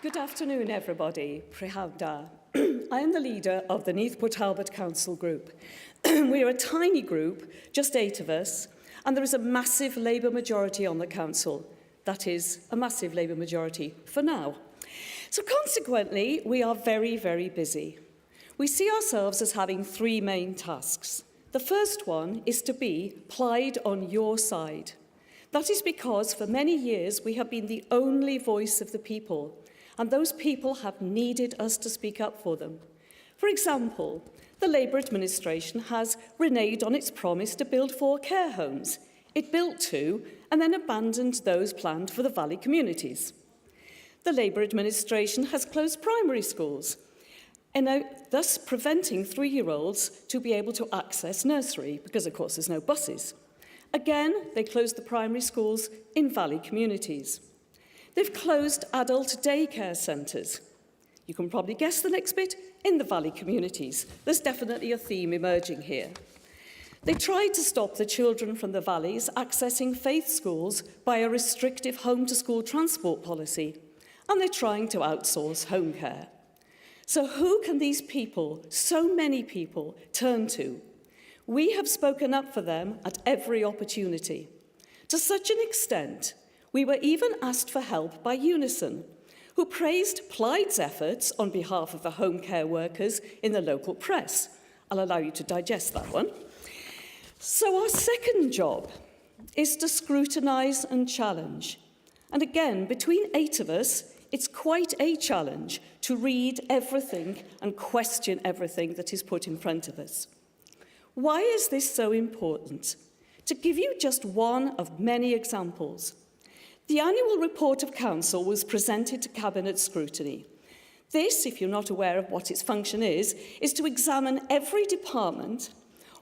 Good afternoon, everybody. Prehawda. I am the leader of the Neath Port Talbot Council group. We are a tiny group, just 8 of us, and there is a massive Labour majority on the council. That is, a massive Labour majority for now. So consequently, we are very, very busy. We see ourselves as having 3 main tasks. The first one is to be Plaid on your side. That is because for many years we have been the only voice of the people, and those people have needed us to speak up for them. For example, the Labour administration has reneged on its promise to build 4 care homes. It built 2 and then abandoned those planned for the valley communities. The Labour administration has closed primary schools, and thus preventing 3-year-olds to be able to access nursery, because of course there's no buses. Again, they closed the primary schools in valley communities. They've closed adult daycare centres. You can probably guess the next bit, in the valley communities. There's definitely a theme emerging here. They tried to stop the children from the valleys accessing faith schools by a restrictive home-to-school transport policy, and they're trying to outsource home care. So who can these people, so many people, turn to? We have spoken up for them at every opportunity. To such an extent, we were even asked for help by Unison, who praised Plaid's efforts on behalf of the home care workers in the local press. I'll allow you to digest that one. So our second job is to scrutinise and challenge. And again, between 8 of us, it's quite a challenge to read everything and question everything that is put in front of us. Why is this so important? To give you just one of many examples. The annual report of Council was presented to Cabinet scrutiny. This, if you're not aware of what its function is to examine every department.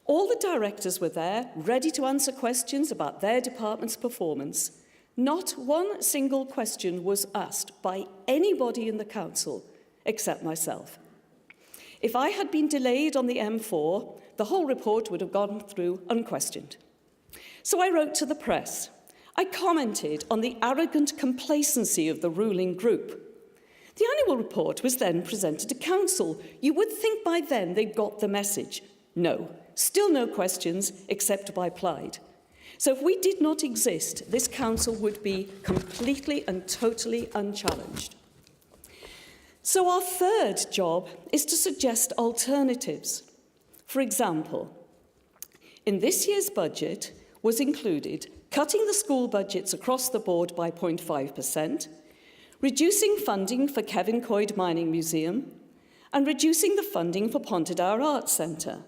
All the directors were there, ready to answer questions about their department's performance. Not one single question was asked by anybody in the Council, except myself. If I had been delayed on the M4, the whole report would have gone through unquestioned. So I wrote to the press. I commented on the arrogant complacency of the ruling group. The annual report was then presented to Council. You would think by then they'd got the message. No, still no questions except by Plaid. So if we did not exist, this Council would be completely and totally unchallenged. So our third job is to suggest alternatives. For example, in this year's budget was included cutting the school budgets across the board by 0.5%, reducing funding for Kevin Coyd Mining Museum, and reducing the funding for Pontedour Arts Centre.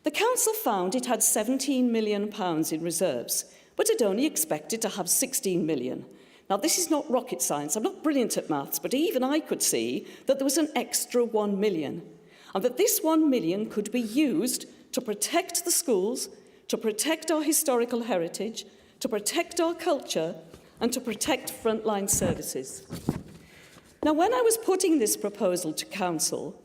The Council found it had £17 million in reserves, but had only expected to have £16 million. Now, this is not rocket science. I'm not brilliant at maths, but even I could see that there was an extra £1 million, and that this £1 million could be used to protect the schools, to protect our historical heritage, to protect our culture, and to protect frontline services. Now, when I was putting this proposal to Council,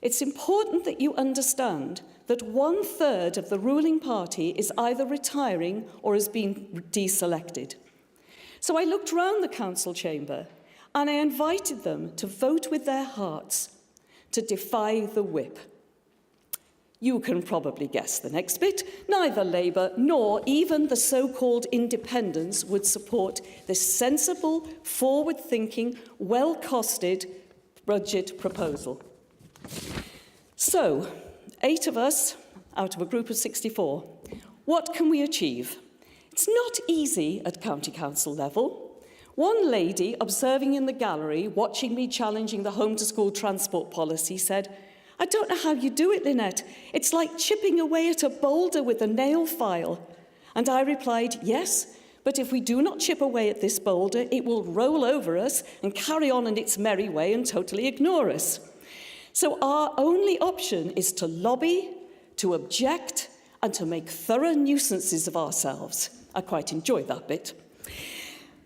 it's important that you understand that 1/3 of the ruling party is either retiring or has been deselected. So I looked round the Council chamber and I invited them to vote with their hearts to defy the whip. You can probably guess the next bit. Neither Labour nor even the so-called independents would support this sensible, forward-thinking, well-costed budget proposal. So, 8 of us out of a group of 64. What can we achieve? It's not easy at county council level. One lady observing in the gallery, watching me challenging the home-to-school transport policy, said, "I don't know how you do it, Lynette. It's like chipping away at a boulder with a nail file." And I replied, "Yes, but if we do not chip away at this boulder, it will roll over us and carry on in its merry way and totally ignore us." So our only option is to lobby, to object, and to make thorough nuisances of ourselves. I quite enjoy that bit.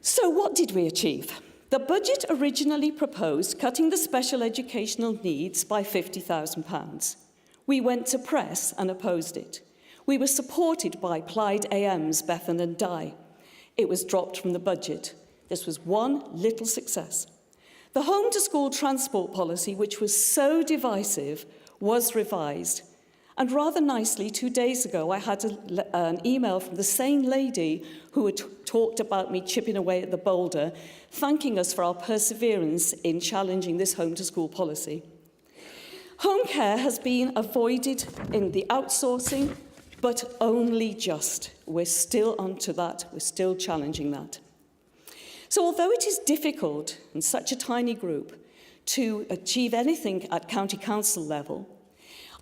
So what did we achieve? The budget originally proposed cutting the special educational needs by £50,000. We went to press and opposed it. We were supported by Plaid AMs Bethan and Di. It was dropped from the budget. This was one little success. The home-to-school transport policy, which was so divisive, was revised. And rather nicely, 2 days ago, I had an email from the same lady who had talked about me chipping away at the boulder, thanking us for our perseverance in challenging this home-to-school policy. Home care has been avoided in the outsourcing, but only just. We're still onto that. We're still challenging that. So although it is difficult in such a tiny group to achieve anything at county council level,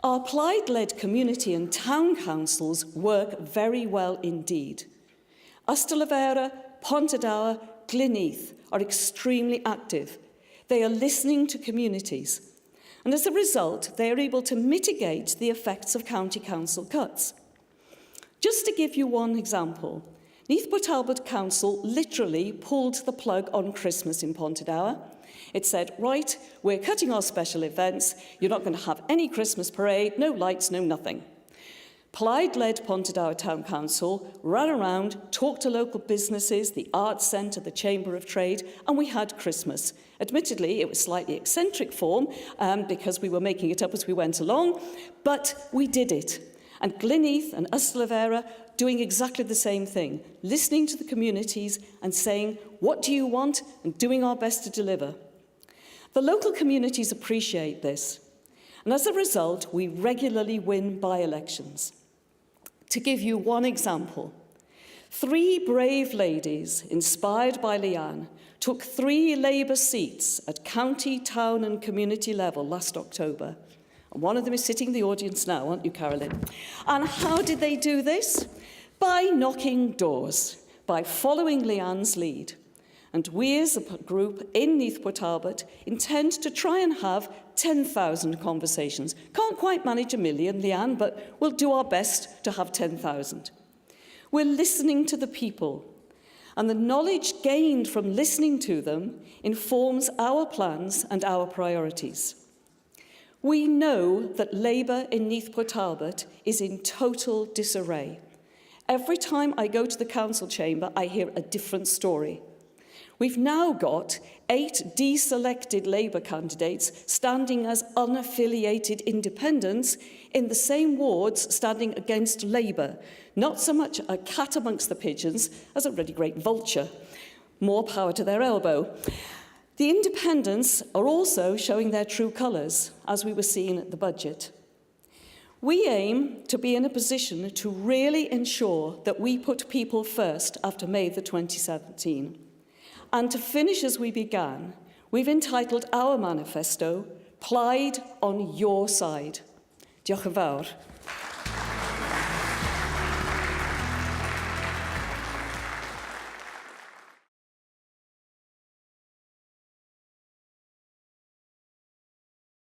our Plaid-led community and town councils work very well indeed. Castell-nedd, Pontardawe, Gynhadledd are extremely active. They are listening to communities. And as a result, they are able to mitigate the effects of county council cuts. Just to give you one example, Neath Port Talbot Council literally pulled the plug on Christmas in Pontardawe. It said, right, we're cutting our special events, you're not going to have any Christmas parade, no lights, no nothing. Plaid-led Pontardawe Town Council ran around, talked to local businesses, the Arts Centre, the Chamber of Trade, and we had Christmas. Admittedly, it was slightly eccentric form because we were making it up as we went along, but we did it. And Gynhadledd and Castell-nedd doing exactly the same thing, listening to the communities and saying, what do you want? And doing our best to deliver. The local communities appreciate this. And as a result, we regularly win by-elections. To give you one example, 3 brave ladies, inspired by Leanne, took 3 Labour seats at county, town and community level last October. And one of them is sitting in the audience now, aren't you, Carolyn? And how did they do this? By knocking doors, by following Leanne's lead. And we as a group in Neath Port Talbot intend to try and have 10,000 conversations. Can't quite manage 1 million, Leanne, but we'll do our best to have 10,000. We're listening to the people, and the knowledge gained from listening to them informs our plans and our priorities. We know that Labour in Neath Port Talbot is in total disarray. Every time I go to the council chamber, I hear a different story. We've now got 8 deselected Labour candidates standing as unaffiliated independents in the same wards standing against Labour. Not so much a cat amongst the pigeons as a really great vulture. More power to their elbow. The independents are also showing their true colours, as we were seeing at the budget. We aim to be in a position to really ensure that we put people first after May the 2017. And to finish as we began, we've entitled our manifesto, Plaid on Your Side. Diolch yn fawr.